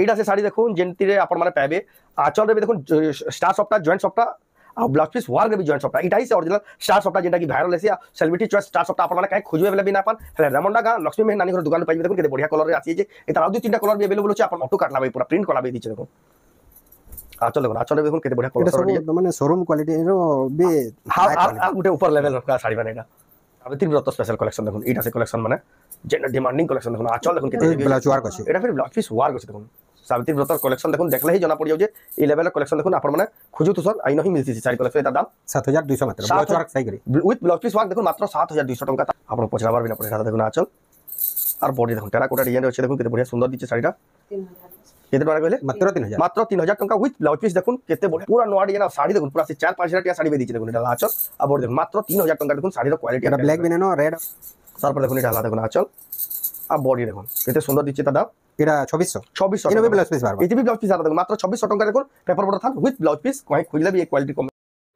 এইটা আছে শাড়ি দেখুন যেমতিরে আপন মানে পাবে আঁচল রে দেখুন স্টার সফটা জয়েন্ট সফটা আর ব্লাউজ পিস ওয়ার্ক भी জয়েন্ট সফটা এটাই সে অরিজিনাল স্টার সফটা যেটা কি ভাইরাল আছে সেলিব্রিটি চয়েস স্টার সফটা আপন মানে কাই খুঁজবে বেলে भी না পান হেলে রেমন্ডা গা লক্ষ্মী মেহর নানি ঘর দোকান পাইবে দেখুন কেতে বড়িয়া কলর রে আছে যে এটা আর দুই তিনটা কলর भी अवेलेबल আছে আপন অটো কাটলা ভাই পুরো প্রিন্ট কলা भी দিছে দেখুন আঁচল দেখুন আঁচল দেখুন কেতে বড়িয়া কলর এটা মানে শোরুম কোয়ালিটি रो बे আর গুটে উপর লেভেল কা শাড়ি মানে এটা সাবিত্রী ব্রত স্পেশাল কালেকশন দেখুন এটা আছে কালেকশন মানে যেটা ডিমান্ডিং কালেকশন দেখুন আঁচল দেখুন কেতে ব্লাউজ ওয়ার্ক আছে এটা ফির ব্লাউজ পিস ওয়ার্ক আছে দেখুন সাবিত্রী ব্রতর কালেকশন দেখুন দেখলে হি জানা পড়ি যাও যে এই লেভেলের কালেকশন দেখুন আপন মানে খুঁজু তো সর আই নহি মিলছি শাড়ি কালেকশন এটার দাম 7200 মাত্র ব্লাউজ ওয়ার্ক সাই করি উইথ ব্লাউজ পিস ওয়ার্ক দেখুন মাত্র 7200 টাকা আপন পছরা পারবেন আপনি এটা দেখুন আঁচল আর বডি দেখুন টেরাকোটা ডিজাইন আছে দেখুন কেতে বড়িয়া সুন্দর দিচ্ছে শাড়িটা 3000 কেতে টাকা কইলে মাত্র 3000 টাকা উইথ ব্লাউজ পিস দেখুন কেতে বড়িয়া পুরা নোয়া ডিজাইন আর শাড়ি দেখুন পুরা 4-5 টাকা শাড়ি বে দিচ্ছে দেখুন এটা আঁচল আর বডি দেখুন মাত্র 3000 টাকা দেখুন শাড়ির কোয়ালিটি এটা ব্ল্যাক বিনানো রেড তারপর দেখুন এটা আলাদা দেখুন আঁচল আর বডি দেখুন কেতে সুন্দর দিচ্ছে দাদা এটা 2400 এটা ব্লাউজ পিস বারবার এটি ব্লাউজ পিস আলাদা দেখুন মাত্র 2400 টাকা দেখুন পেপার বড় থান উইথ ব্লাউজ পিস কই খুঁজলে भी एक क्वालिटी कम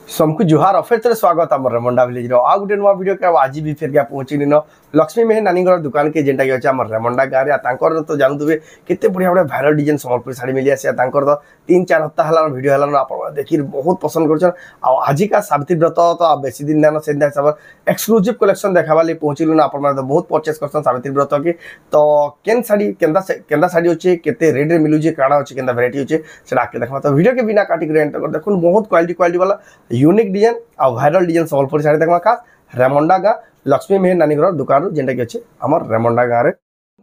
समकु जुहार ऑफर तेरे स्वागत हमर रेमंडा विलेज रो आ गुटे नवा वीडियो के आज भी फिर के पहुंची निनो लक्ष्मी मेहर नानी घर दुकान के जेंटा के अछि हमर रेमंडा गारे आ तांकर तो जानू तुबे केते बढ़िया बढ़िया वायरल डिजाइन संबलपुर साड़ी मिली आसे तांकर तो 3-4 हफ्ता हला वीडियो हला आपण देखि बहुत पसंद करछन आ आज का सावित्री व्रत तो बेसी दिन ना सेंदा सब एक्सक्लूसिव कलेक्शन देखावाली पहुंचिलु ना आपण तो बहुत परचेस करछन सावित्री व्रत के तो केन साड़ी केंदा साड़ी होचे केते रेट रे मिलु जे काडा होचे केंदा वैरायटी होचे सेटा आके देखबा तो वीडियो के बिना काटी के एंटर कर देखुन बहुत क्वालिटी वाला यूनिक डिजाइन आ वायरल डिजाइन संबलपुर साड़ी देखमा का रेमंडा गा लक्ष्मी मेहर नानी घर दुकान जेंटा के अछि हमर रेमंडा गारे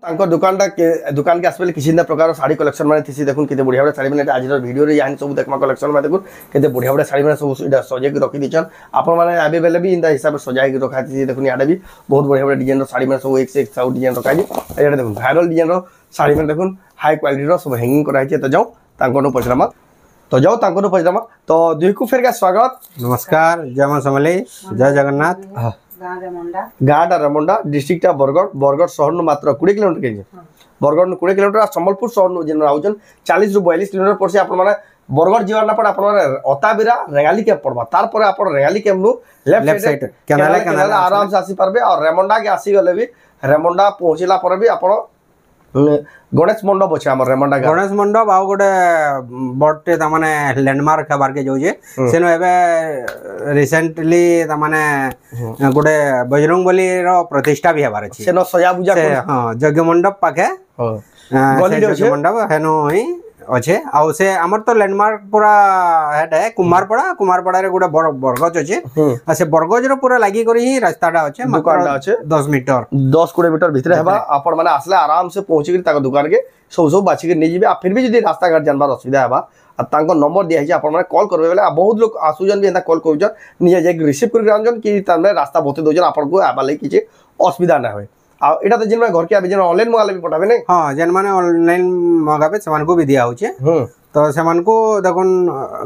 तांको दुकान के आसबेले किसी ना प्रकार साड़ी कलेक्शन माने थिसी देखुन केते बढ़िया बढ़िया साड़ी माने आज वीडियो रे यानी सब देखमा कलेक्शन माने देखुन केते बढ़िया बढ़िया साड़ी माने सब इडा सजे के रखि दिछन आपन माने अवेलेबल भी इंदा हिसाब से सजाई के रखा थिसी देखुन याडा भी बहुत बढ़िया बढ़िया डिजाइन रो साड़ी माने सब एक से एक साउथ डिजाइन रखा दी एटा देखुन वायरल डिजाइन रो साड़ी माने देखुन हाई क्वालिटी रो सब हैंगिंग करा छै तो जाऊ तांको नो पचरामा तो दुई को फेर का स्वागत नमस्कार जय मां समले जय जगन्नाथ गाँटा रेमंडा डिस्ट्रिक्ट बरगढ़ शहर मात्र 20 किलोमीटर के बरगढ़ 20 किलोमीटर सम्बलपुर शहर जेन आउछन 40 ରୁ 42 किलोमीटर पड़से आपण माने बरगढ़ जीवन ना पड़ आपण माने अताबिरा रेगाली कैंप पड़बा तार परे आपण रेगाली कैंप नु लेफ्ट साइड कैनाल आराम से आसी परबे और रेमंडा के आसी गले भी रेमंडा पहुंचला पर भी आपण गणेश मंडप अच्छे हमर रेमंडा गणेश मंडप आ गोटे बडटे त माने लैंडमार्क खबर के जाउजे सेनो एबे रिसेंटली त माने गोटे बजरंगबली रो प्रतिष्ठा भी हेबार अछि सेनो सया पूजा हां यज्ञ मंडप पाखे गली यज्ञ मंडप हेनो ही अच्छे आउ से हमर तो लैंडमार्क पूरा हेड है कुमारपड़ा रे गोटे बरगज अच्छे आ से बरगज रो पूरा लागी करी ही रास्ताटा अच्छे दुकानटा अच्छे 10 मीटर 10-20 मीटर भीतर हेबा आपण माने आसले आराम से पहुंची के ताको दुकान के सब बाची के नै जिबे आ फिर भी जदी रास्ता घाट जानबार असुविधा हेबा आ तांको नंबर दिया छै आपण माने कॉल करबे बेले बहुत लोग आसुजन भी एता कॉल करूजन निजे जे रिसीव कर जानजन कि तामे रास्ता बते दोजन आपण को आबा ले किछे असुविधा ना होय आ एटा तो जिन में घर के आबे जन ऑनलाइन मंगाले भी पठाबे नै हां जन माने ऑनलाइन मंगाबे समान को भी दिया होचे तो समान को देखन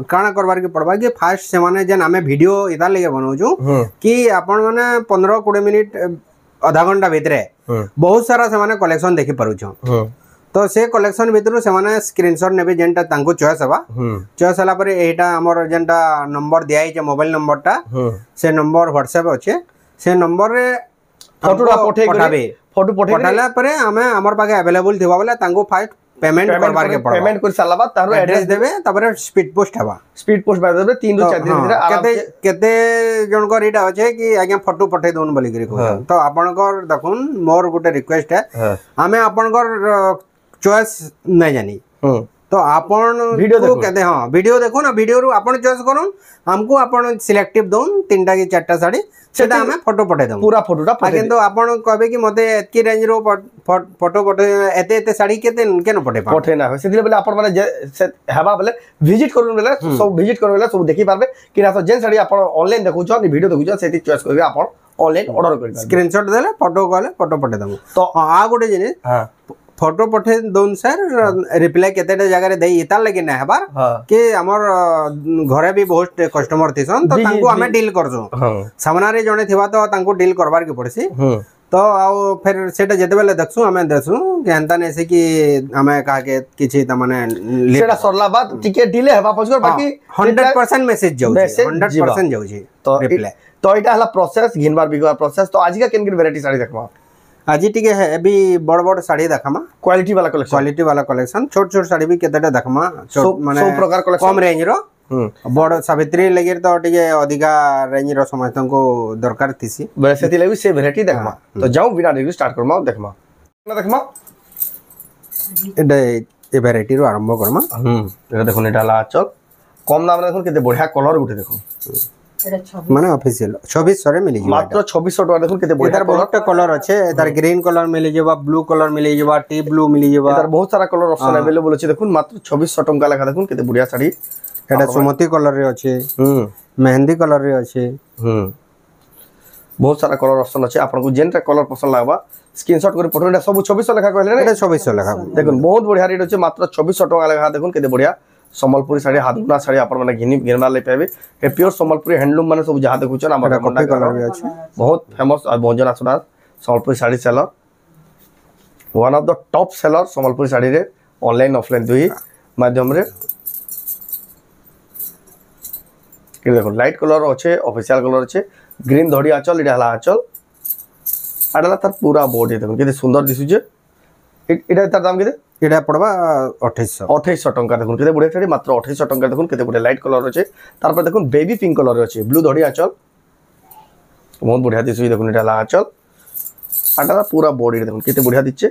काना करबार के पड़बा कि फास्ट से माने जन हमें वीडियो इदा लेके बनाउजु कि आपण माने 15-20 मिनिट आधा घंटा भीतरे बहुत सारा से माने कलेक्शन देखि परुछो तो से कलेक्शन भीतर से माने स्क्रीनशॉट नेबे जेंटा तांको चॉइस हबा चॉइस हला पर एटा हमर जेंटा नंबर दिया है मोबाइल नंबरटा से नंबर व्हाट्सएप अच्छे से नंबर रे फोटो पठाला परे हमें हमर पाके अवेलेबल थिबा बोले तांको फास्ट पेमेंट करबार के पड़बा पेमेंट कर साला बाद तारो एड्रेस देबे तबरे स्पीड पोस्ट हबा स्पीड पोस्ट बाय देबे 3 ରୁ 4 दिन भीतर आराम से केते जन को रीटा होचे कि आगे फोटो पठे दोन बोली करी को तो आपन को देखुन मोर गुटे रिक्वेस्ट है हमें आपन को चॉइस नै जानी तो आपण वीडियो कहते हां वीडियो देखो ना वीडियो रु आपण चॉइस करूं हमको आपण सिलेक्टिव दोन 3टा की 4टा साड़ी सेटा हमें फोटो पठे दम पूरा फोटोटा पठे किंतु आपण कहबे कि मते एतकी रेंज रो फोटो पठे एते साड़ी केते केनो पठे ना हो सेदिले बोले आपण माने हेबा बोले विजिट करू बोले सब विजिट करू बोले सब देखि पारबे कि ना तो जेन साड़ी आपण ऑनलाइन देखु छ वीडियो देखु छ सेति चॉइस करबे आपण ऑनलाइन ऑर्डर कर स्क्रीनशॉट देले फोटो कहले फोटो पठे दम तो आ गोटे जिनिस हां फोटो पठे दोन सर रिप्लाई केतेटा जगह रे देई इता लगे ना हबार कि हमर घरे भी बहुत कस्टमर थिसन तो तांको हमें डील करजो सामना रे जने थिबा तो तांको डील करबार के पड़सी तो आ फिर सेटा जेते बेले देखसु हमें देसु कि एंता नै से कि हमें का के किछि त माने सेटा सरला बाद टिके डिले हेबा पछकर बाकी 100% मैसेज जाउ 100% जाउ छी तो रिप्लाई तो एटा हला प्रोसेस घिनबार बिगबार प्रोसेस तो आज का केन वैरायटी साड़ी देखबा आज टिके हेवी बड़ बड़ साड़ी देखामा क्वालिटी वाला कलेक्शन छोट छोट साड़ी भी केतेटा देखामा सब प्रकार कलेक्शन कम रेंज रो बड़ सावित्री लगे तो टिके अधिका रेंज रो समस्त को दरकार थिसी बे सेति लगी से वैरायटी देखमा तो जाऊ बिना देरी स्टार्ट करमा देखमा ना देखमा ए वैरायटी रो आरंभ करमा एटा देखो एटा ला चल कम दाम रे देखो केते बढ़िया कलर गुटे देखो माने ऑफिशियल 2600 रे मिली मात्र 2600 टका देखो केते बढ़िया बहुत कलर अच्छे तार ग्रीन कलर मिली जेबा ब्लू कलर मिली जेबा टी ब्लू मिली जेबा तार बहुत सारा कलर ऑप्शन अवेलेबल अछि देखो मात्र 2600 टका लेखा देखो केते बढ़िया साड़ी एटा सुमति कलर रे अच्छे मेहंदी कलर रे अच्छे बहुत सारा कलर ऑप्शन अछि आपन को जेनटा कलर पसंद लागबा स्क्रीनशॉट कर पठो एटा सब 2600 लेखा कहले रे एटा 2600 लेखा देखो बहुत बढ़िया रेट अछि मात्र 2600 टका लेखा देखो केते बढ़िया संबलपुरी साड़ी हाथ बुना साड़ी आपण माने घिनवा ले पाबे ए प्योर संबलपुरी हैंडलूम माने सब जहां देखुछन हमर कॉफी कलर भी अछि बहुत फेमस और बहुत जना सुना Sambalpuri sari seller one of the top seller Sambalpuri sari रे ऑनलाइन ऑफलाइन दुई माध्यम रे के देखो लाइट कलर अच्छे ऑफिशियल कलर अच्छे ग्रीन धड़ी आंचल इडा हला आंचल आडला तार पूरा बॉडी देखो केते सुंदर दिसुजे इडा तार दाम केते एटा पड़बा 2800 टंका देखो केते बढ़िया साड़ी मात्र 2800 टंका देखो केते बढ़िया लाइट कलर अच्छे तार पर देखो बेबी पिंक कलर अच्छे ब्लू धड़ी आंचल बहुत बढ़िया दिसुजे देखो इडा हला आंचल आडला पूरा बॉडी देखो केते बढ़िया दिछे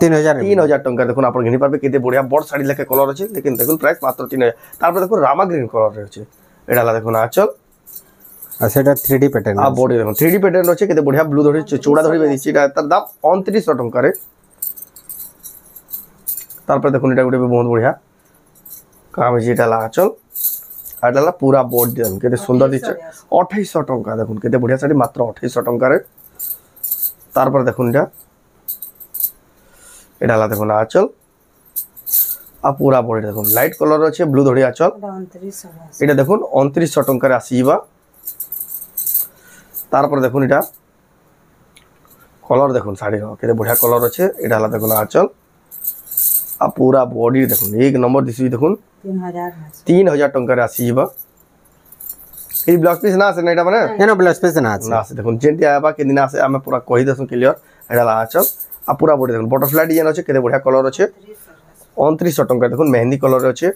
3000 टंका देखो आपण घिनी पाबे केते बढ़िया बड़ साड़ी लेके कलर अच्छे लेकिन देखो प्राइस मात्र 3000 तार पर देखो रामा ग्रीन कलर रे अच्छे एडा हला देखो आंचल सेटा 3D पैटर्न आ बॉडी देखो 3D पैटर्न अच्छे केते बढ़िया ब्लू धड़ी चूड़ा धड़ी बेची तार दाम 2900 टंका रे तार पर देखो एटा गुटे बहुत बढ़िया काम जेटा ला आंचल आडला पूरा बॉडी देखो केते सुंदर दिछे 2800 टंका देखो केते बढ़िया साड़ी मात्र 2800 टंका रे तार पर देखो एटा ला देखो आंचल आ पूरा बॉडी देखो लाइट कलर अच्छे ब्लू धड़ी आंचल एटा देखो 2900 टंका रे आसीबा तार पर देखो एटा कलर देखो साड़ी रो केते बढ़िया कलर अच्छे एटा ला देखो आंचल आ पूरा बॉडी देखो एक नंबर दिसि देखो 3000 टंका रे आसीबा ए ब्लाउज पीस ना से नेटा माने एनो ब्लाउज पीस ना से देखो जेंटी आबा के दिन आसे हमें पूरा कहि दसु क्लियर एटा ला आंचल आ पूरा बॉडी देखो बटरफ्लाई डिजाइन अच्छे केते बढ़िया कलर अच्छे 2900 टंका देखो मेहंदी कलर अच्छे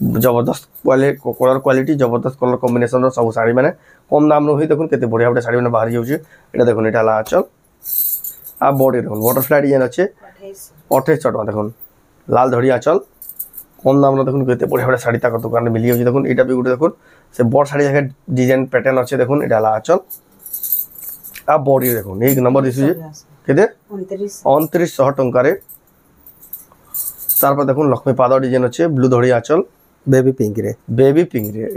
जबरदस्त कलर क्वालिटी जबरदस्त कलर कॉम्बिनेशन रो सब साड़ी माने कम दाम रो होई देखो केते बढ़िया बढ़िया साड़ी माने बाहर जाउची एटा देखो एटा ला आंचल आ बॉडी देखो बटरफ्लाई डिजाइन अच्छे 2800 टका देखो लाल धड़ी आंचल कम दाम रो देखो केते बढ़िया बढ़िया साड़ी ताकर दुकान में मिली जाउची देखो एटा भी गुटे देखो से बड़ साड़ी जगह डिजाइन पैटर्न अच्छे देखो एटा ला आंचल आ बॉडी देखो एक नंबर दिसुची केते 2900 टंका रे तार पर देखो लक्ष्मी पाद डिजाइन अच्छे ब्लू धड़ी आंचल बेबी पिंक रे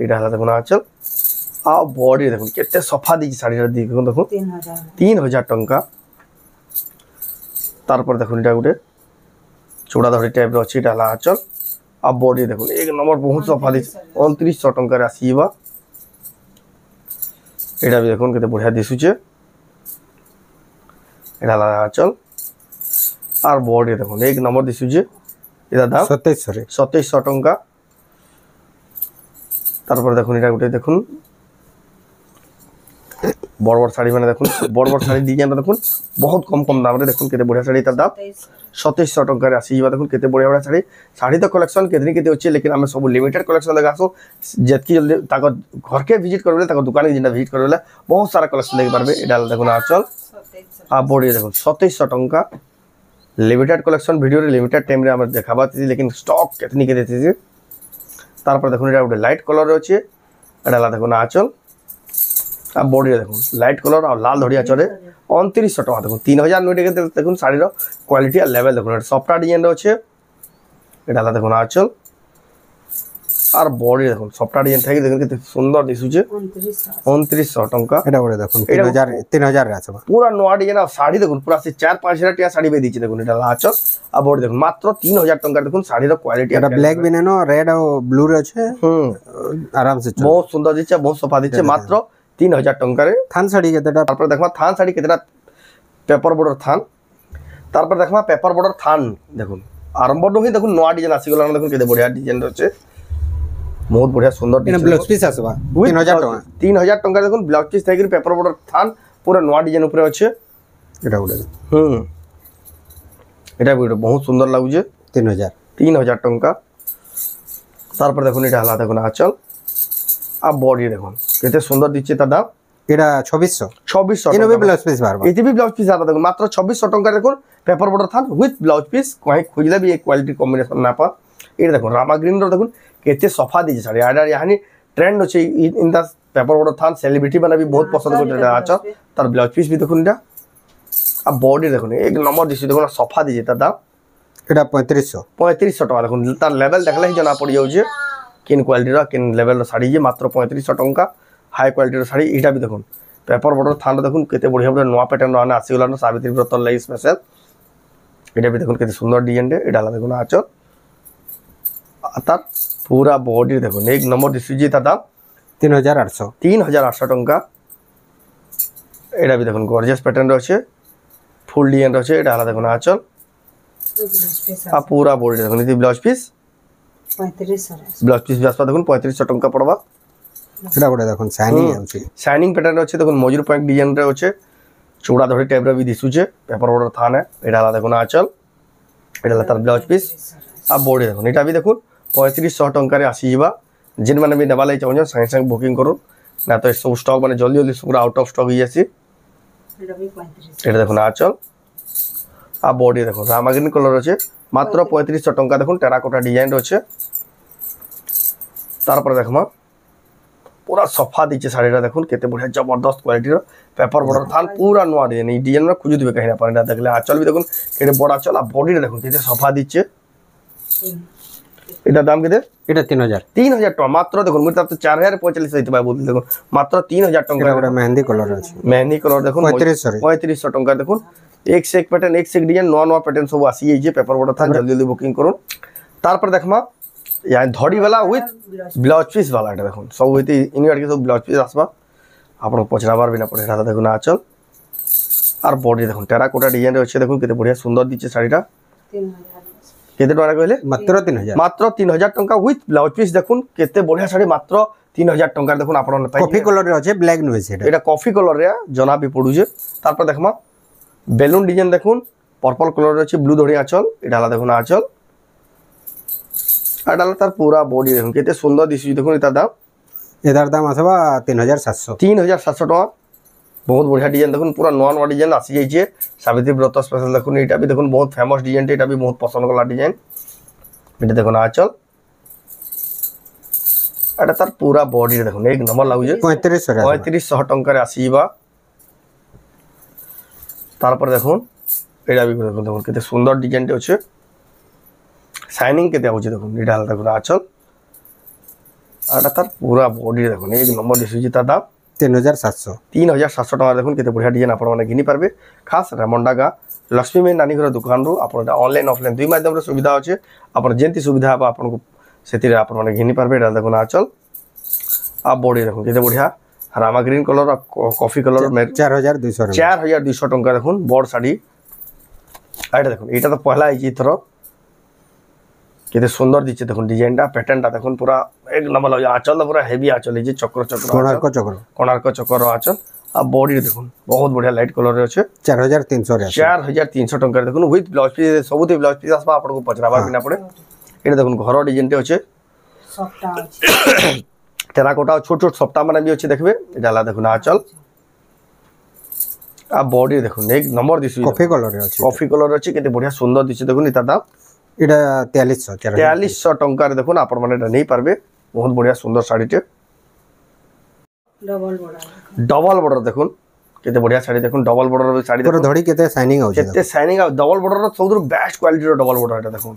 एटा हला देखो आंचल आ बॉडी देखो केते सफा दी साड़ी रे देखो देखो 3000 टंका तार पर देखो एटा गुटे चूड़ा धड़ी टाइप रो अछि एटा हला आंचल आ बॉडी देखो एक नंबर बहुत सफा दी 2900 टंका रे आसीबा एटा भी देखो केते बढ़िया दिसुचे एटा हला आंचल आर बॉडी देखो एक नंबर दिसुचे एटा दाम 2700 टंका तार पर देखो एटा गुटे देखो बड़ बड़ साड़ी माने देखो बड़ बड़ साड़ी डिजाइन देखो बहुत कम दाम रे देखो केते बढ़िया साड़ी तार दाम 2700 टंका रे आसीबा देखो केते बढ़िया बढ़िया साड़ी तो कलेक्शन केतनी केते अछि लेकिन हमें सब लिमिटेड कलेक्शन देखासो जेतकी जल्दी ताको घर के विजिट करबे ताको दुकान के जिना विजिट करबे बहुत सारा कलेक्शन देख पारबे एडा देखो आंचल आ बॉडी देखो 2700 टंका लिमिटेड कलेक्शन वीडियो रे लिमिटेड टाइम रे हम देखाबा लेकिन स्टॉक केतनी के देथि तार पर देखो एटा लाइट कलर रे अछि एडा देखो आंचल आ बॉडी देखो लाइट कलर और लाल धड़िया चरे 2900 टका देखो 3000 नोटे के देखो साड़ी रो क्वालिटी और लेवल देखो सॉफ्ट डिजाइन रो अच्छे एटा देखो आंचल और बॉडी देखो सॉफ्ट डिजाइन थाकी देखो केते सुंदर दिसुचे 2900 टका एटा बडे देखो 3000 रे आछबा पूरा नवा डिजाइन और साड़ी देखो पूरा से 4-5 टिया साड़ी बे दिछि देखो एटा आंचल आ बॉडी देखो मात्र 3000 टका देखो साड़ी रो क्वालिटी एटा ब्लैक भी नेनो रेड और ब्लू रे अच्छे आराम से बहुत सुंदर दिछि बहुत सफा दिछि मात्र 3000 टंका रे थान साड़ी केतेटा तार पर देखमा थान साड़ी केतेटा पेपर बॉर्डर थान तार पर देखमा पेपर बॉर्डर थान देखो आरंभ नो ही देखो नवा डिजाइन आसी गला देखो केते बढ़िया डिजाइन रचे बहुत बढ़िया सुंदर डिजाइन ब्लाउज पीस आसबा 3000 टका 3000 टंका देखो ब्लाउज पीस थाकी पेपर बॉर्डर थान पूरा नवा डिजाइन ऊपर अच्छे এটা গুড়ে এটা ভিডিও বহুত সুন্দর লাগুছে 3000 টঙ্কা তারপর দেখুন এটা হলা দেখুন আঁচল আর বডি দেখুন কেতে সুন্দর দিচ্ছে তার দাম এটা 2600 এনবি ব্লাউজ পিস বারবার এটিবি ব্লাউজ পিস আদা দেখুন মাত্র 2600 টঙ্কা দেখুন paper border than with blouse piece কই খুঁজলে বি এই কোয়ালিটি কম্বিনেশন না পা এটা দেখুন রামা গ্রিন র দেখুন কেতে সফা দিছে শাড়ি আর ইয়ানি ট্রেন্ড আছে ইন দা পেপার বর্ডার থান সেলিব্রিটি মানে भी बहुत पसंद করতে আচ্ছা তার ব্লাউজ পিস भी দেখুন এটা আর বডি দেখুন এক নম্বর দিছে দেখুন সফা দিছে তার দাম এটা 3500 টাকা দেখুন তার লেভেল দেখলে হি জনা পড়ি যাচ্ছে কিন কোয়ালিটির কিন লেভেলর শাড়ি যে মাত্র 3500 টঙ্কা হাই কোয়ালিটির শাড়ি এটা भी দেখুন পেপার বর্ডার থান দেখুন কেতে বড়িয়া বড় নয়া প্যাটার্ন আনা আসিগলা না সাবিত্রী ব্রত লাই স্পেশাল এটা भी দেখুন কেতে সুন্দর ডিজাইন এটা দেখুন আচল তার পুরা বডি দেখুন এক নম্বর দিছে যে তার দাম 3800 টঙ্কা এটা भी দেখুন গর্জিয়াস প্যাটার্ন রয়েছে ফুল ডিজাইন রয়েছে এটা আলাদা দেখুন আচল আর পুরা বডি দেখুন এই ব্লাউজ পিস 3500 ব্লাউজ পিস দেখুন 3500 টঙ্কা পড়বা এটা গুড়ে দেখুন শাইনিং আছে শাইনিং প্যাটার্ন আছে দেখুন মজুর পয়েন্ট ডিজাইন রে আছে চূড়া ধরে টাইপ রে भी দিসুছে পেপার বর্ডার থানে এটা আলাদা দেখুন আচল এটা তার ব্লাউজ পিস আর বডি দেখুন এটা भी দেখুন 3500 টঙ্কারে আসি যা जिन मैंने भी नेवा चाहूँ संगे संगे बुकिंग करूँ ना तो सब स्टॉक मैंने जल्दी जल्दी पूरा आउट ऑफ स्टॉक ही देखो आचल आ बॉडी देखो रामाग्रीन कलर अच्छे मात्र 3500 टंका देखो टेराकोटा डिजाइन अच्छे तारपर देखमा पूरा सफा दीचे शाढ़ीटा देखो केते बढ़िया जबरदस्त क्वालिटीर पेपर बॉर्डर थान पूरा नुआ डिजाइन ये डिजाइन में खुजी देवे कहीं ना पानी देखले आचल भी देखो केते बड़ा आचल आ बॉडी देखो केते सफा दीचे এটার দাম কেতে এটা 3000 টাকা মাত্র দেখুন মুই তো 4045 হইতে পারে বলতে দেখুন মাত্র 3000 টাকা এটা মেহেন্দি কালার আছে মেহেন্দি কালার দেখুন 3500 টাকা দেখুন এক से एक पैटर्न एक से एक डिजाइन नवा नवा पैटर्न सब आसी जे पेपर बॉर्डर था जल्दी जल्दी बुकिंग करूँ तारपर देखमा यहाँ धड़ी वाला विथ ब्लाउज पिस वाला এটা দেখুন সব হইতে ইনগার के सब ब्लाउज पिस আসবা আপনার পছরাবার বিনা পড়ে এটা দেখুন আচল আর বডি দেখুন টেরাকোটা ডিজাইন রয়েছে দেখুন কেতে বড়িয়া সুন্দর দিচ্ছে শাড়িটা 3000 কেতে টাকা কইলে মাত্র 3000 টাকা উইথ ব্লাউজ পিস দেখুন কেতে বড়িয়া শাড়ি মাত্র 3000 টাকা দেখুন আপনারা পাই কফি কালার রে আছে ব্ল্যাক নয় এটা কফি কালার রে জনা বি পড়ুছে তারপর দেখমা বেলুন ডিজাইন দেখুন পার্পল কালার আছে ব্লু ধরি আঁচল এটা আলাদা দেখুন আঁচল আর ডালা তার পুরা বডি দেখুন কেতে সুন্দর দিছি দেখুন এটার দাম আসবা 3700 টাকা बहुत बढ़िया डिजाइन देखो पूरा नवा नवा डिजाइन आसी जाइए सावित्री व्रत स्पेशल देखो ये भी देखो बहुत फेमस डिजाइन ये भी बहुत पसंद कला डिजाइन ये देखो आचल এটা তার পুরা বডি দেখুন এক নম্বর লাগুছে 3500 টাকার আসিবা তারপর দেখুন এটা भी দেখুন দেখুন কেতে সুন্দর ডিজাইনটা আছে শাইনিং কেতে হচ্ছে দেখুন এটা দেখুন আচল এটা তার পুরা বডি দেখুন এক নম্বর দিছি তার দাম 3700 টাকা দেখুন কেতে বড়িয়া ডিজাইন আপনারা ঘিনি পারবে খাস রেমন্ডা গা লক্ষ্মী মেয়ে নানী ঘর দোকান রু আপনারা অনলাইন অফলাইন দুই মাধ্যমে সুবিধা আছে আপনার যেমতি সুবিধা হবে আপনাকে সেতিরে আপনারা ঘিনি পারবে এটা দেখুন আচল আর বডি দেখুন কেতে বড়িয়া রামা গ্রিন কলর আর কফি কলর 4200 টাকা দেখুন বড় শাড়ি এটা দেখুন এটা তো পহলা আইছি থর কেতে সুন্দর দিচ্ছে দেখুন ডিজাইনটা প্যাটার্নটা দেখুন পুরা এক নম্বর লাগে আঁচল পুরা হেভি আঁচল এই যে চক্র কোণার্ক চক্র আঁচল আর বডি দেখুন বহুত বড়িয়া লাইট কলর আছে 4300 টাকা দেখুন উইথ ব্লাউজ পিস সবুতে ব্লাউজ পিস আসবা আপনাকে পচরাবার বিনা পড়ে এটা দেখুন ঘর ডিজাইনটা আছে টেরাকোটা ছোট ছোট সপ্তাহ মানে भी আছে দেখবে এটা আলাদা দেখুন আঁচল আর বডি দেখুন এক নম্বর দিছি কফি কলর আছে কেতে বড়িয়া সুন্দর দিচ্ছে দেখুন এটা দাম এটা 4300 টাকার দেখুন আপন মানে এটা নেই পারবে বহুত বড়িয়া সুন্দর শাড়িতে ডবল বর্ডার দেখুন কেতে বড়িয়া শাড়ি দেখুন ডবল বর্ডার শাড়ি দেখুন ধড়ি কেতে শাইনিং আছে কেতে শাইনিং আর ডবল বর্ডার সবুর বেস্ট কোয়ালিটির ডবল বর্ডার এটা দেখুন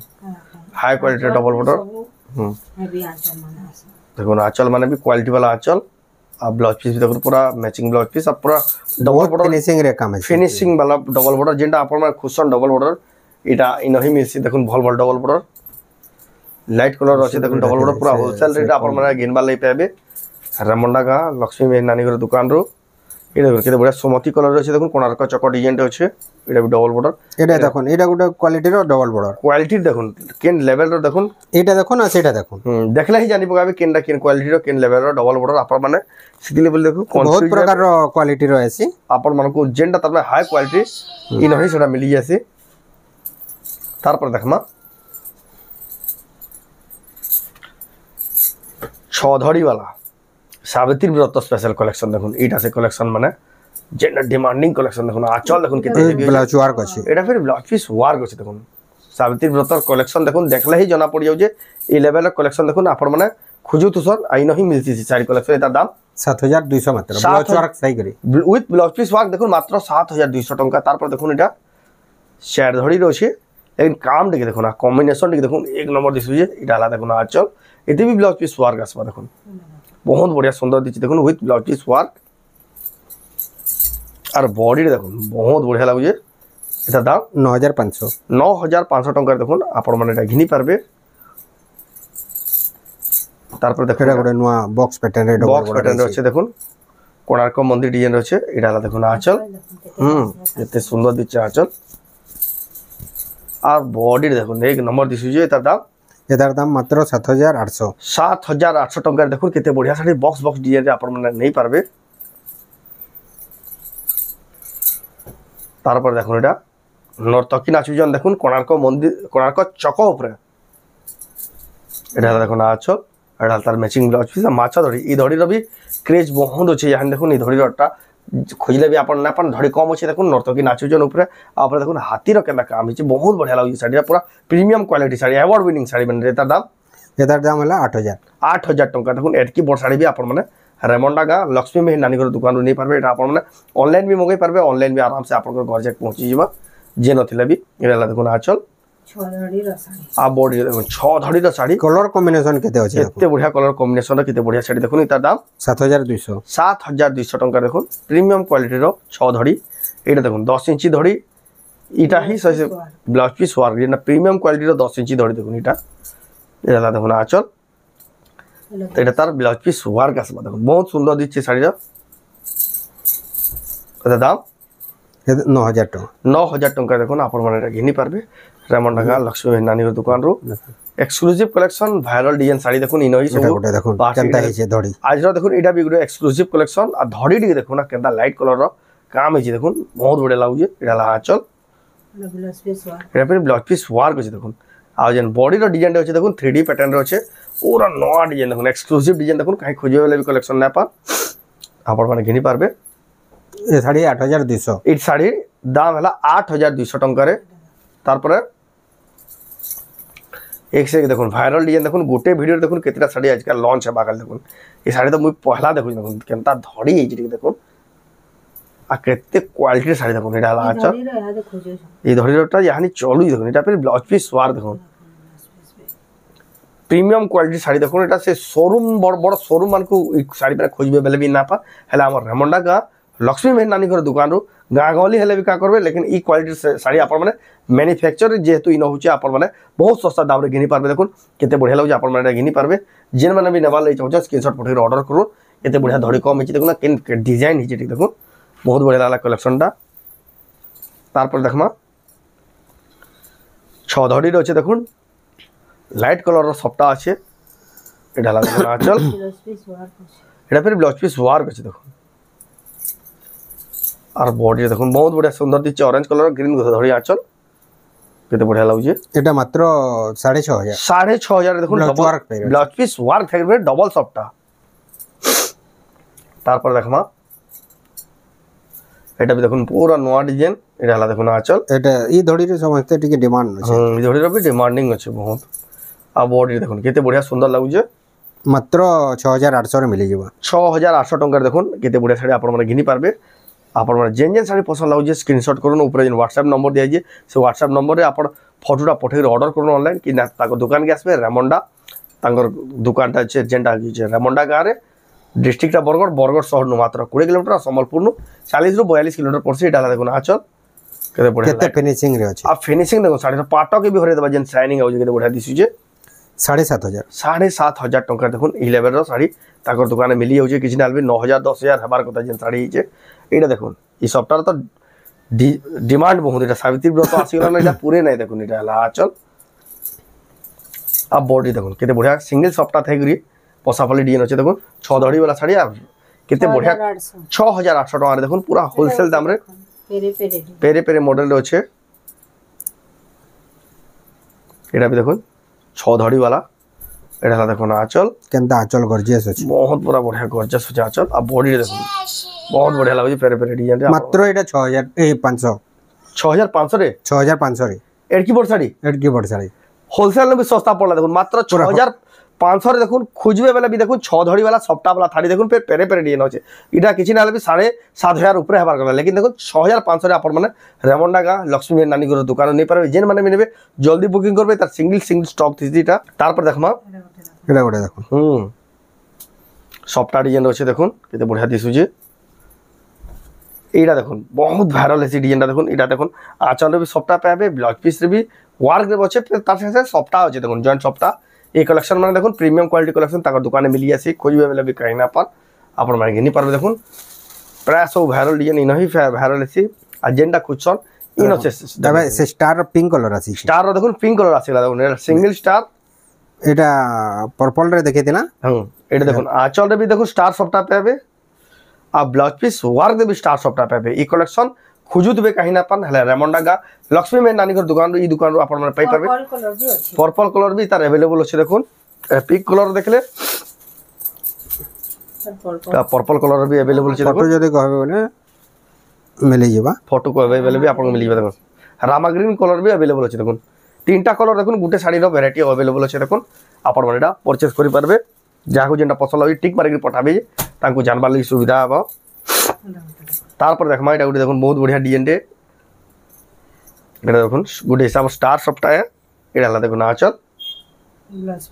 হাই কোয়ালিটির ডবল বর্ডার হেভি আঁচল মানে আছে দেখুন আঁচল মানে भी क्वालिटी वाला आंचल আর ব্লাউজ পিস দেখুন পুরা ম্যাচিং ব্লাউজ পিস আর পুরা ডবল বর্ডার ফিনিশিং রে কাম আছে ফিনিশিং वाला ডবল বর্ডার যেটা আপন মানে খুশন ডবল বর্ডার এটা ইনহি মিছি দেখুন ভাল ভাল ডবল বর্ডার লাইট কলর আছে দেখুন ডবল বর্ডার পুরা হোলসেল রেট আপন মানে গিনবা লই পাবে রেমন্ডা গা লক্ষ্মী মেয়ে নানী ঘর দোকান রু এটা দেখুন কেতে বড়িয়া সুমতি কলর আছে দেখুন কোণার্ক চক ডিজাইনটা আছে এটা বি ডবল বর্ডর এটা দেখুন এটা গোটে কোয়ালিটির ডবল বর্ডর কোয়ালিটি দেখুন কেন লেভেলর দেখুন এটা দেখুন আর সেটা দেখুন দেখলে হি জানি পকাবে কেনটা কেন কোয়ালিটির কেন লেভেলর ডবল বর্ডর আপন মানে সিটি লেভেল দেখুন বহুত প্রকার কোয়ালিটি রয়েছে আপন মানকু যেনটা তার হাই কোয়ালিটি ই নহি সেটা মিলি যাচ্ছে তারপর দেখমা ছধড়ি वाला সাবিত্রী ব্রত স্পেশাল কালেকশন দেখুন এইটা আছে কালেকশন মানে যেটা ডিমান্ডিং কালেকশন দেখুন আঁচল দেখুন কেতে ব্লাউজ ওয়ার্ক আছে এটা ফির ব্লাউজ পিস ওয়ার্ক আছে দেখুন সাবিত্রী ব্রতর কালেকশন দেখুন দেখলে হি জনা পড়ি যাচ্ছে এই লেভেলের কালেকশন দেখুন আপন মানে খুঁজু তুসন আই নহি মিলছি শাড়ি কালেকশন এটার দাম 7200 মাত্র ব্লাউজ ওয়ার্ক সাই করি উইথ ব্লাউজ পিস ওয়ার্ক দেখুন মাত্র 7200 টাকা তারপর দেখুন এটা শেয়ার ধরি রয়েছে लेकिन काम देखिए देखो ना कॉम्बिनेशन देखिए देखो एक नंबर दिशुजे এটা আলাদা দেখুন আঁচল এতে भी ব্লাউজ পিস ওয়ার্ক আসবা দেখুন बहुत बढ़िया सुंदर दिखছে দেখুন উইথ ব্লাউজ পিস ওয়ার্ক আর বডি দেখুন बहुत बढ़िया লাগুছে এটা দাম 9500 টাকা দেখুন আপন মানে এটা ঘিনি পারবে তারপর দেখুন এটা গোটে নয়া বক্স প্যাটার্ন এর বক্স প্যাটার্ন আছে দেখুন কোণার্ক মন্দির ডিজাইন আছে এটা আলাদা দেখুন আঁচল এতে সুন্দর দিচ্ছে আঁচল আর বডি দেখুন এক নম্বর দিশুছে এটার দাম মাত্র 7800 টাকা দেখুন কেতে বড়িয়া শাড়ি বক্স বক্স ডিজাইন আপন মানে নেই পারবে তারপর দেখুন এটা নর্তকী নাচুজন দেখুন কোণার্ক মন্দির কোণার্ক চক উপরে এটা দেখুন আঁচল এটা তার ম্যাচিং ব্লাউজ পিস মাছ ধরি এই ধড়ির বি ক্রেজ বহুত আছে यहाँ দেখুন এই ধড়িরটা খুঁজলে भी आपन अपन धड़ी कम अच्छे देखो नर्तकी नाचुजन ऊपर आपरे देखो हाथीर केना काम है बहुत बढ़िया लगे साड़ी पूरा premium quality sari award winning sari बन एतार दाम है 8000 टका देखो एटकी बड़ साड़ी भी आपन माने रेमंडा गा लक्ष्मी मेहर नानी घर दुकान नहीं पारबे एटा आपन माने ऑनलाइन भी मंगाई पारबे ऑनलाइन भी आराम से आपन घर जाके पहुंची जीवा जे नथिले भी एला देखो आंचल आ बॉडी देखो 6 धड़ीर साड़ी कलर कॉम्बिनेशन केते अछि एते बढ़िया कलर कॉम्बिनेशन केते बढ़िया साड़ी देखो एतार दाम 7200 टका देखो प्रीमियम क्वालिटी रो 6 धड़ी एटा देखो 10 इंची धड़ी इटा ही सही ब्लाउज पीस वर्क ना प्रीमियम क्वालिटी रो 10 इंची धड़ी देखो इटा एला देखो आंचल এটা তার ব্লাউজ পিস ওয়ার্ক আসবে দেখুন বহুত সুন্দর দিচ্ছে শাড়িটা এটা দাম 9000 টাকা দেখুন আপন মানে এটা ঘিনি পারবে রেমন্ডা গা লক্ষ্মী নানির দোকান রু exclusive collection viral design sari দেখুন ইনই সব এটা দেখুন কেনটা হইছে ধড়ি আজরা দেখুন এটা বি গুলো এক্সক্লুসিভ কালেকশন আর ধড়ি টি দেখুন না কেনটা লাইট কলর র কাম হইছে দেখুন বহুত বড় লাগুছে এটা লা আঁচল এটা পরে ব্লাউজ পিস ওয়ার্ক হইছে দেখুন আর যেন বডি র ডিজাইনটা হচ্ছে দেখুন 3D প্যাটার্ন র আছে पूरा नया डिजाइन देखो एक्सक्लूसिव डिजाइन देखो कहीं खोजे वाले भी कलेक्शन ना पा आप माने घिनी पारबे ए साड़ी 8200 ई साड़ी दाम हला 8200 टंका रे तार पर एक से देखो वायरल डिजाइन देखो गोटे वीडियो देखो केतरा साड़ी आजकल लॉन्च है बागल देखो ये साड़ी तो मुई पहला देखो देखो केनता धड़ी है जी देखो आ केते क्वालिटी साड़ी देखो एटा हला अच्छा ये धड़ीटा यानी चलू देखो एटा फिर ब्लाउज पीस वार देखो प्रीमियम क्वालिटी साड़ी देखो এটা সে শোরুম বড় বড় শোরুম মানকু এই শাড়ি পরে খুঁজবে বেলে भी ना पा हेला हमर रेमंडा का लक्ष्मी मेहर नानी घर दुकान रु गाँ गली हेले भी का करबे लेकिन ई क्वालिटी साड़ी आपन माने मैन्युफैक्चर जेहेतु इन होचे आपन माने बहुत सस्ता दाम रे घिनी पारबे देखुन केते बढ़िया लागो आपन माने घिनी पारबे जेन माने भी नेवाल लई चाहो स्क्रीनशॉट पठे ऑर्डर करू एते बढ़िया धड़ी कम हिची देखुन केन डिजाइन हिची ठीक देखुन बहुत बढ़िया लागला कलेक्शनटा तारपर देखमा 6 धड़ी रे আছে দেখুন लाइट कलर सबटा আছে এটা লাগা আঁচল এটা फिर ब्लाउज पीस ওয়ার্ক আছে দেখুন আর বডি দেখুন বহুত বড়িয়া সুন্দর দিচ্ছে অরেঞ্জ কলর গ্রিন ধরি আঁচল কেতে বড়িয়া লাগুছে এটা মাত্র 6500 দেখুন ব্লাউজ পিস ওয়ার্ক থাকবে ডবল সফটটা তারপর দেখমা এটা भी দেখুন পুরো নয়া ডিজাইন এটা হলা দেখুন আঁচল এটা এই ধড়ির সমস্ত টিকে ডিমান্ড আছে এই ধড়ির भी ডিমান্ডিং আছে বহুত आ बॉडी देखो केते बढ़िया सुंदर लागुजे मात्र 6800 रे मिली जीवा 6800 टंका देखो केते बढ़िया साड़ी आपण माने घिनी पारबे आपण माने जेन जेन साड़ी पसंद लागुजे स्क्रीनशॉट करूँ ऊपर जेन व्हाट्सएप नंबर दिया जे से व्हाट्सएप नंबर रे आपण फोटोटा पठे ऑर्डर करूँ ऑनलाइन कि ना ताको दुकान के आसबे रेमंडा तांगर दुकानटा छे जेनटा जे रेमंडा गाँ रे डिस्ट्रिक्ट बरगड़ शहर नु मात्र 20 किलोमीटर संबलपुर नु 40 रु 42 किलोमीटर पड़से डाला देखो आंचल केते बढ़िया केते फिनिशिंग रे अछि आ फिनिशिंग देखो साड़ी पाटो के भी हरे दबा जेन शाइनिंग आउ जे केते बढ़िया दिसु जे 7,500 7,500 टंका देखुन ई लेवल शाड़ी ताकर दुकान में मिली जाऊे किसी ना 9,000 10,000 हमार कथा जेन शाड़ी है एटा देखुन ई सप्ताह तो डिमांड बहुत एटा सावित्री व्रत आसीगला ना एटा पूरे नहीं देखुन एटा हला आंचल अब बॉडी देखुन केते बढ़िया सिंगल सप्ताह थे गरी पसाफली डिजाइन अच्छे देखुन 6 धड़ी वाला शाड़ी आ केते बढ़िया 6,800 टका देखुन पूरा होलसेल दाम रे पेरे पेरे मॉडल रे अच्छे एटा भी देखुन 6 धड़ी वाला एटा हला देखुन आंचल केनता आंचल गॉर्जियस अछि बहुत पूरा बढ़िया गॉर्जियस अछि आंचल आ बॉडी देखुन बहुत बढ़िया लागै पेरे पेरे डिजाइन रे मात्र एटा 6,500 6,500 रे 6,500 रे एडकी बोर्ड साड़ी होलसेल में भी सस्ता पड़ला देखुन मात्र 6,500 रे देखुन खुजबे वाला भी देखुन 6 धड़ी वाला सप्ताह वाला थाड़ी देखुन फिर पेरे पेरे डिजाइन होचे इटा किछि ना भी 7,500 ऊपर हेबार करला लेकिन देखुन 6,500 रे आपण माने रेमंडा गा लक्ष्मी मेहर नानी घर दुकान नहीं पारबे जेन माने मिलबे जल्दी बुकिंग करबे तार सिंगल स्टॉक थिसीटा तार पर देखमा एटा गोटे देखुन सप्ताह डिजाइन होचे देखुन केते बढ़िया दिसुजे एटा देखुन बहुत वायरल है डिजाइन देखुन एटा देखुन आंचल रे भी सप्ताह पाबे ब्लाउज पीस रे भी वर्क रे बचे तार से सप्ताह होचे देखुन जॉइंट सप्ताह ए कलेक्शन माने देखुन प्रीमियम क्वालिटी कलेक्शन ताकर दुकान में मिली आसी खोजबे वाला भी कहीं ना पर आपण माने घिनी पारबे देखुन प्राय सब वायरल डिजाइन इन ही वायरल आसी एजेंडा कुछन इन होचे तबे से स्टार पिंक कलर आसी स्टार रो देखुन पिंक कलर आसीला देखुन सिंगल स्टार एटा पर्पल रे देखेतिना एटा देखुन आंचल रे भी देखुन स्टार सप्ताह पाबे आ ब्लाउज पीस वर्क दे भी स्टार सप्ताह पाबे ई कलेक्शन खुजुतबे कहीं ना पान हले रेमंडा गा लक्ष्मी मेहर नानी घर दुकान ई दुकान रो आपण माने पाई पाबे पर्पल कलर भी तार अवेलेबल अछि देखुन पिंक कलर देखले पर्पल कलर भी अवेलेबल अछि फोटो जदि कहबे बोले मिली जेबा फोटो को अवेलेबल भी आपण मिली जेबा देखुन रामा ग्रीन कलर भी अवेलेबल अछि देखुन तीनटा कलर देखुन गुटे साड़ी रो वैरायटी अवेलेबल अछि देखुन आपण मानेटा परचेज करि पारबे जाको जेंटा पसंद होई टिक मार के पठाबे तांको जानबार लगी सुविधा हबो तार पर देखमा एटा गुटे देखुन बहुत बढ़िया डिजाइन रे एटा देखुन गुटे हिसाब स्टार सप्ताह है एटा हला देखुन आंचल ब्लाउज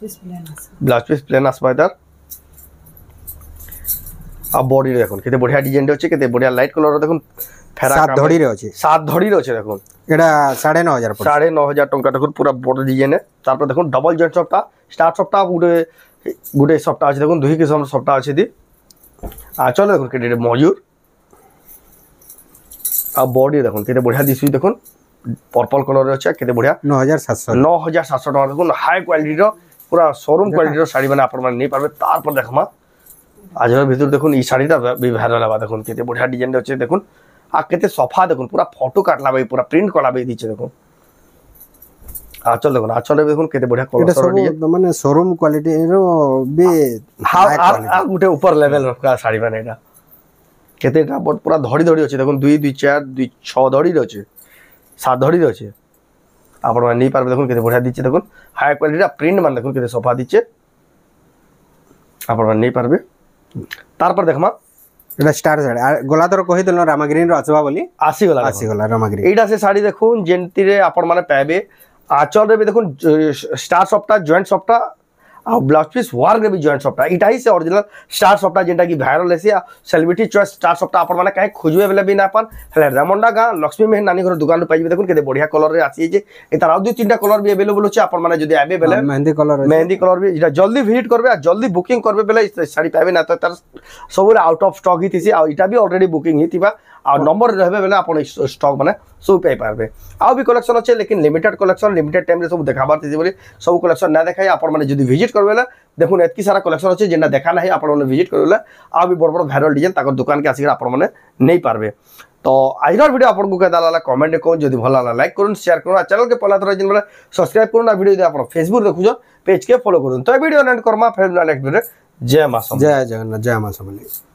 पीस प्लेन आसबा इधर अब बॉडी देखुन केते बढ़िया डिजाइन रे अछि केते बढ़िया लाइट कलर देखुन फेरा 7 धड़ी रे अछि 7 धड़ी रे अछि देखुन एटा 9,500 पर 9,500 टंका देखुन पूरा बॉडी डिजाइन है तार पर देखुन डबल जॉइंट सप्ताह स्टार सप्ताह गुटे सप्ताह अछि देखुन दुही किस्म सप्ताह अछि दी आंचल देखुन केते मयूर आ बॉडी देखुन केते बढ़िया दिसु देखुन पर्पल कलर रे अछि केते बढ़िया 9,700 टका देखुन हाई क्वालिटी रो पूरा शोरूम क्वालिटी रो साड़ी माने आपण माने नै पारबे तार पर देखमा आजर भीतर देखुन ई साड़ीटा भी भाइरल बा देखुन केते बढ़िया डिजाइन रे अछि देखुन आ केते सफा देखुन पूरा फोटो काटला बे पूरा प्रिंट कला बे दिचे देखुन आंचल रे देखुन केते बढ़िया कलर डिजाइन माने शोरूम क्वालिटी रो बे आ गुटे ऊपर लेवल का साड़ी माने एटा केतेटा बट पूरा धड़ी धड़ी अछि देखुन 2 2 4 2 6 धड़ी रे अछि 7 धड़ी रे अछि आपण माने नै पारबे देखुन केते बढ़िया दिचे देखुन हाई क्वालिटी प्रिंट मान देखुन केते सफा दिचे आपण माने नै पारबे तार पर देखमा एटा स्टार साड़ी गोला तर कहि देलो रामाग्रीन रो आसबा बोली आसी गला रामाग्रीन एटा से साड़ी देखुन जेंति रे आपण माने पाबे आंचल रे भी देखुन स्टार सप्ताह जॉइंट सप्ताह आ ब्लाउज पीस वर्क रे भी जॉइंट सप्ताह इटा ही से ओरिजिनल स्टार सप्ताह जेंटा की वायरल है से सेलिब्रिटी चॉइस स्टार सप्ताह आपण माने काहे खोजबे बेले भी ना पान हले रेमंडा गा लक्ष्मी मेहर नानी घर दुकान पाइबे देखुन केते बढ़िया कलर रे आसी जे ए तार दु तीनटा कलर भी अवेलेबल होचे आपण माने जदी आबे बेले मेहंदी कलर भी इटा जल्दी विजिट करबे आ जल्दी बुकिंग करबे बेले साड़ी पाइबे ना तो तार सबरे आउट ऑफ स्टॉक ही थिसी आ इटा भी ऑलरेडी बुकिंग ही थिबा आ नंबर रहबे बेले आपण स्टॉक माने सब पाइ पारबे आ भी कलेक्शन अच्छे लेकिन लिमिटेड कलेक्शन लिमिटेड टाइम रे सब देखाबार थिसी बोली सब कलेक्शन ना देखाई आपण माने जदी विजिट करबे देखुन एतकी सारा कलेक्शन अच्छे जेना देखा ना आपण माने विजिट करबे आ भी बड़ बड़ वायरल डिजाइन ताकर दुकान के आसी आपण माने नहीं पारबे तो आजर वीडियो आपन को केदा लागला कमेंट को जदी भल लागला लाइक करन शेयर करन आ चैनल के पहला तरह जिन बेले सब्सक्राइब करन आ वीडियो जदी आपण फेसबुक देखुजो पेज के फॉलो करन तो वीडियो एंड करमा फिर नेक्स्ट वीडियो जय मां जय जगन्नाथ जय मां समले।